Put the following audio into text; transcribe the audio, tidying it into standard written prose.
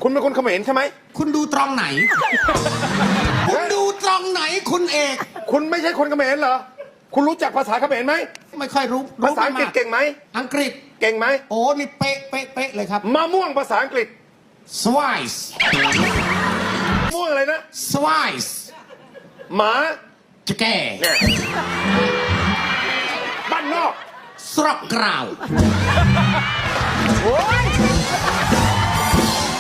คุณเป็นคนเขมรใช่ไหม คุณดูตรงไหน คุณดูตรงไหนคุณเอก คุณไม่ใช่คนเขมรเหรอ คุณรู้จักภาษาเขมรไหม ไม่ค่อยรู้ ภาษาอังกฤษเก่งไหม อังกฤษ เก่งไหม โอ้นี่เป๊ะเป๊ะเป๊ะเลยครับ มะม่วงภาษาอังกฤษ Swice ม่วงอะไรนะ Swice หมา จะแก่ เนี่ยบ้านนอก สรอกกราว โอ้ย